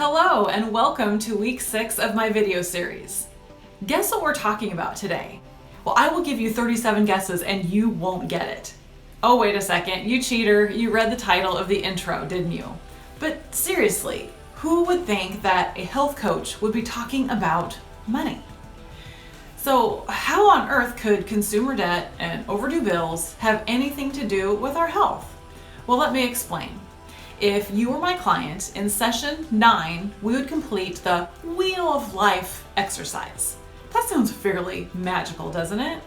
Hello and welcome to week 6 of my video series. Guess what we're talking about today? Well, I will give you 37 guesses and you won't get it. Oh, wait a second, you cheater, you read the title of the intro, didn't you? But seriously, who would think that a health coach would be talking about money? So how on earth could consumer debt and overdue bills have anything to do with our health? Well, let me explain. If you were my client, in session 9, we would complete the Wheel of Life exercise. That sounds fairly magical, doesn't it?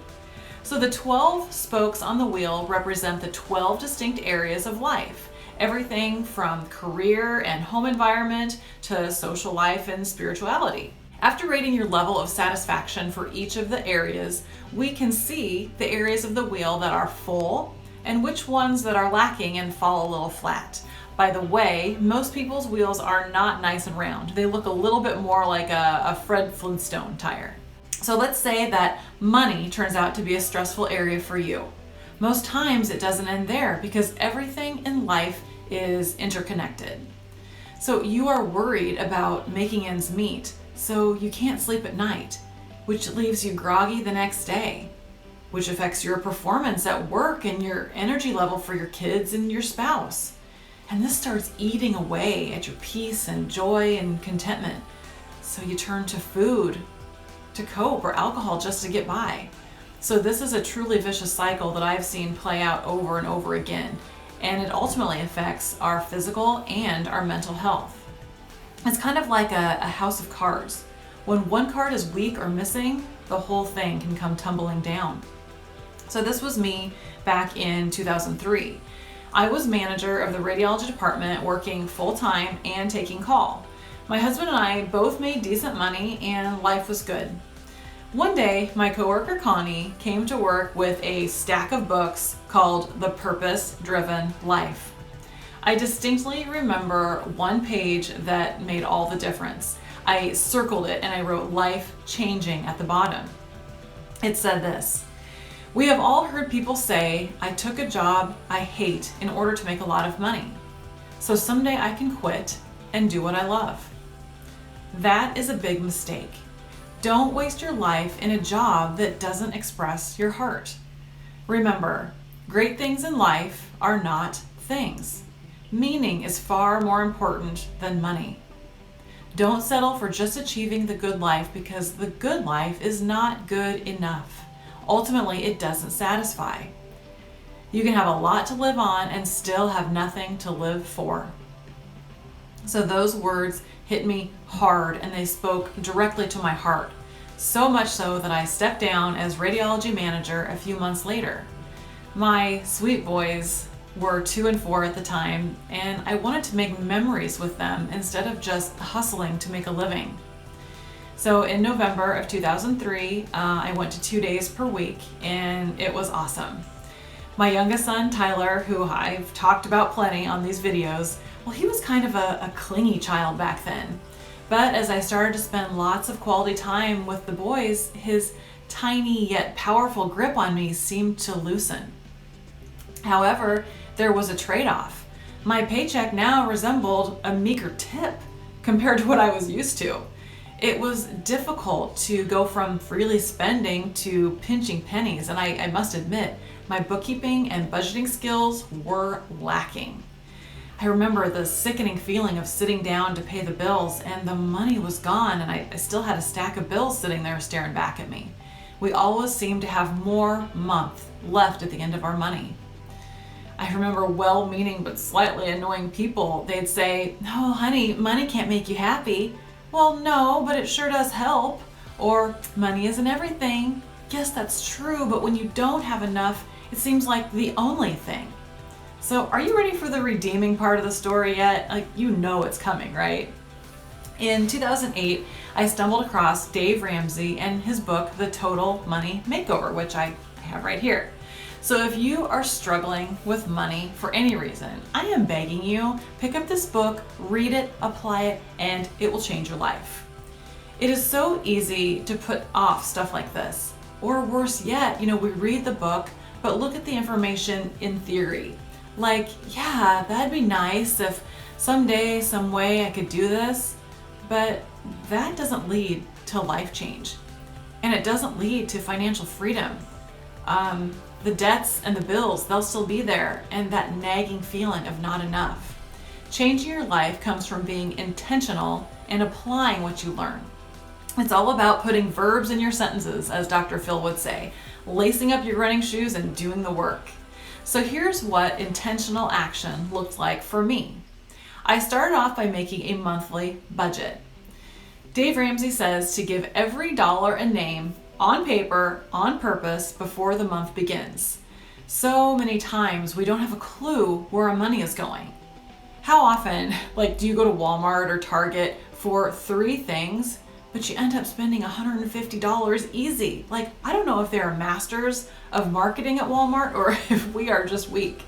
So the 12 spokes on the wheel represent the 12 distinct areas of life. Everything from career and home environment to social life and spirituality. After rating your level of satisfaction for each of the areas, we can see the areas of the wheel that are full and which ones that are lacking and fall a little flat. By the way, most people's wheels are not nice and round. They look a little bit more like a Fred Flintstone tire. So let's say that money turns out to be a stressful area for you. Most times it doesn't end there because everything in life is interconnected. So you are worried about making ends meet, so you can't sleep at night, which leaves you groggy the next day, which affects your performance at work and your energy level for your kids and your spouse. And this starts eating away at your peace and joy and contentment. So you turn to food to cope or alcohol just to get by. So this is a truly vicious cycle that I've seen play out over and over again. And it ultimately affects our physical and our mental health. It's kind of like a house of cards. When one card is weak or missing, the whole thing can come tumbling down. So this was me back in 2003. I was manager of the radiology department, working full-time and taking call. My husband and I both made decent money and life was good. One day, my coworker Connie came to work with a stack of books called The Purpose-Driven Life. I distinctly remember one page that made all the difference. I circled it and I wrote life changing at the bottom. It said this: "We have all heard people say, I took a job I hate in order to make a lot of money. So someday I can quit and do what I love." That is a big mistake. Don't waste your life in a job that doesn't express your heart. Remember, great things in life are not things. Meaning is far more important than money. Don't settle for just achieving the good life because the good life is not good enough. Ultimately, it doesn't satisfy. You can have a lot to live on and still have nothing to live for. So those words hit me hard and they spoke directly to my heart. So much so that I stepped down as radiology manager a few months later. My sweet boys were 2 and 4 at the time, and I wanted to make memories with them instead of just hustling to make a living. So in November of 2003, I went to 2 days per week, and it was awesome. My youngest son, Tyler, who I've talked about plenty on these videos, well, he was kind of a clingy child back then. But as I started to spend lots of quality time with the boys, his tiny yet powerful grip on me seemed to loosen. However, there was a trade-off. My paycheck now resembled a meager tip compared to what I was used to. It was difficult to go from freely spending to pinching pennies, and I must admit, my bookkeeping and budgeting skills were lacking. I remember the sickening feeling of sitting down to pay the bills and the money was gone and I still had a stack of bills sitting there staring back at me. We always seemed to have more month left at the end of our money. I remember well-meaning but slightly annoying people. They'd say, "Oh, honey, money can't make you happy." "Well, no, but it sure does help." Or, "Money isn't everything." Yes, that's true, but when you don't have enough, it seems like the only thing. So are you ready for the redeeming part of the story yet? Like, you know it's coming, right? In 2008, I stumbled across Dave Ramsey and his book, The Total Money Makeover, which I have right here. So if you are struggling with money for any reason, I am begging you, pick up this book, read it, apply it, and it will change your life. It is so easy to put off stuff like this. Or worse yet, we read the book, but look at the information in theory. Like, yeah, that'd be nice if someday, some way I could do this. But that doesn't lead to life change, and it doesn't lead to financial freedom. The debts and the bills, they'll still be there, and that nagging feeling of not enough. Changing your life comes from being intentional and applying what you learn. It's all about putting verbs in your sentences, as Dr. Phil would say, lacing up your running shoes and doing the work. So here's what intentional action looked like for me. I started off by making a monthly budget. Dave Ramsey says to give every dollar a name on paper, on purpose, before the month begins. So many times we don't have a clue where our money is going. How often, do you go to Walmart or Target for 3 things, but you end up spending $150 easy? I don't know if they are masters of marketing at Walmart or if we are just weak.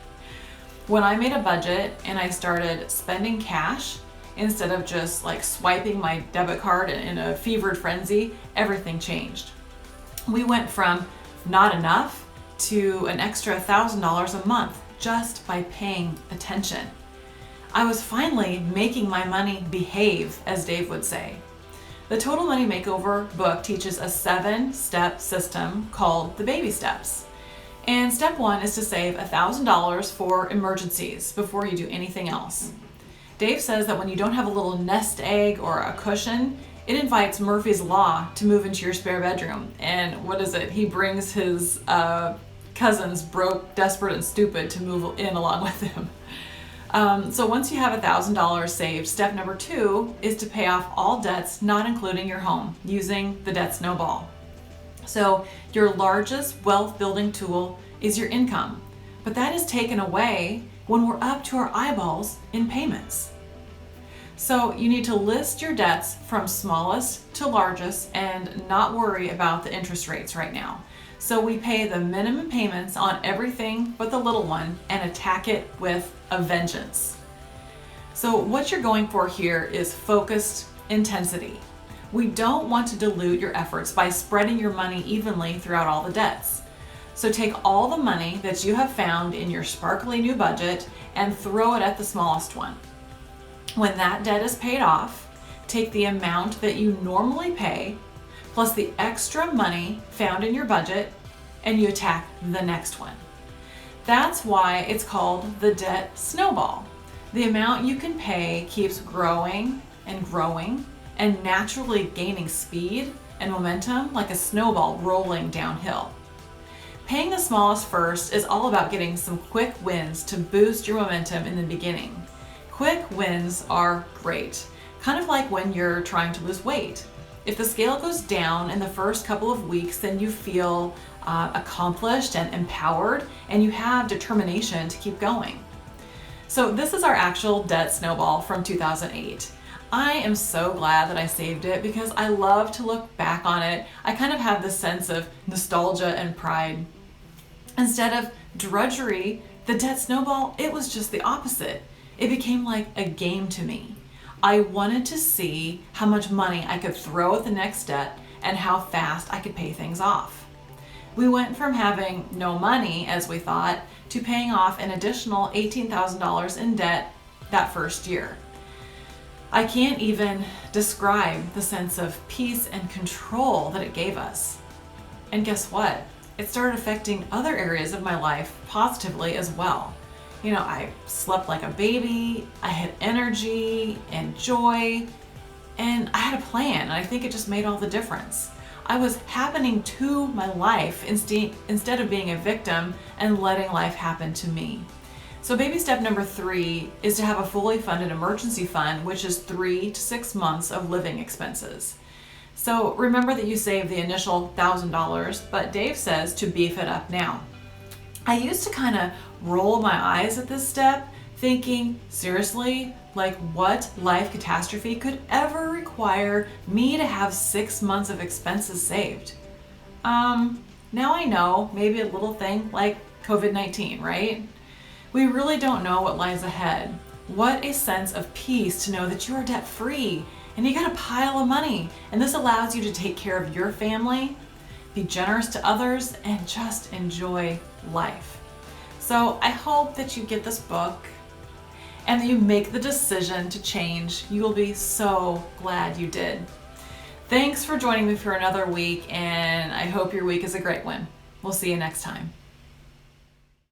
When I made a budget and I started spending cash instead of just swiping my debit card in a fevered frenzy, everything changed. We went from not enough to an extra $1,000 a month just by paying attention. I was finally making my money behave, as Dave would say. The Total Money Makeover book teaches a 7-step system called the baby steps. And step 1 is to save $1,000 for emergencies before you do anything else. Dave says that when you don't have a little nest egg or a cushion, it invites Murphy's Law to move into your spare bedroom. And what is it? He brings his cousins, broke, desperate, and stupid, to move in along with him. So once you have $1,000 saved, step number 2 is to pay off all debts, not including your home, using the debt snowball. So your largest wealth building tool is your income, but that is taken away when we're up to our eyeballs in payments. So you need to list your debts from smallest to largest and not worry about the interest rates right now. So we pay the minimum payments on everything but the little one and attack it with a vengeance. So what you're going for here is focused intensity. We don't want to dilute your efforts by spreading your money evenly throughout all the debts. So take all the money that you have found in your sparkly new budget and throw it at the smallest one. When that debt is paid off, take the amount that you normally pay plus the extra money found in your budget, and you attack the next one. That's why it's called the debt snowball. The amount you can pay keeps growing and growing and naturally gaining speed and momentum like a snowball rolling downhill. Paying the smallest first is all about getting some quick wins to boost your momentum in the beginning. Quick wins are great, kind of like when you're trying to lose weight. If the scale goes down in the first couple of weeks, then you feel accomplished and empowered, and you have determination to keep going. So this is our actual debt snowball from 2008. I am so glad that I saved it because I love to look back on it. I kind of have this sense of nostalgia and pride. Instead of drudgery, the debt snowball, it was just the opposite. It became like a game to me. I wanted to see how much money I could throw at the next debt and how fast I could pay things off. We went from having no money, as we thought, to paying off an additional $18,000 in debt that first year. I can't even describe the sense of peace and control that it gave us. And guess what? It started affecting other areas of my life positively as well. I slept like a baby, I had energy and joy, and I had a plan, and I think it just made all the difference. I was happening to my life instead of being a victim and letting life happen to me. So baby step number 3 is to have a fully funded emergency fund, which is 3 to 6 months of living expenses. So remember that you saved the initial $1,000, but Dave says to beef it up now. I used to kind of roll my eyes at this step, thinking, seriously, what life catastrophe could ever require me to have 6 months of expenses saved? Now I know, maybe a little thing like COVID-19, right? We really don't know what lies ahead. What a sense of peace to know that you are debt-free and you got a pile of money, and this allows you to take care of your family, be generous to others, and just enjoy life. So I hope that you get this book and that you make the decision to change. You will be so glad you did. Thanks for joining me for another week, and I hope your week is a great one. We'll see you next time.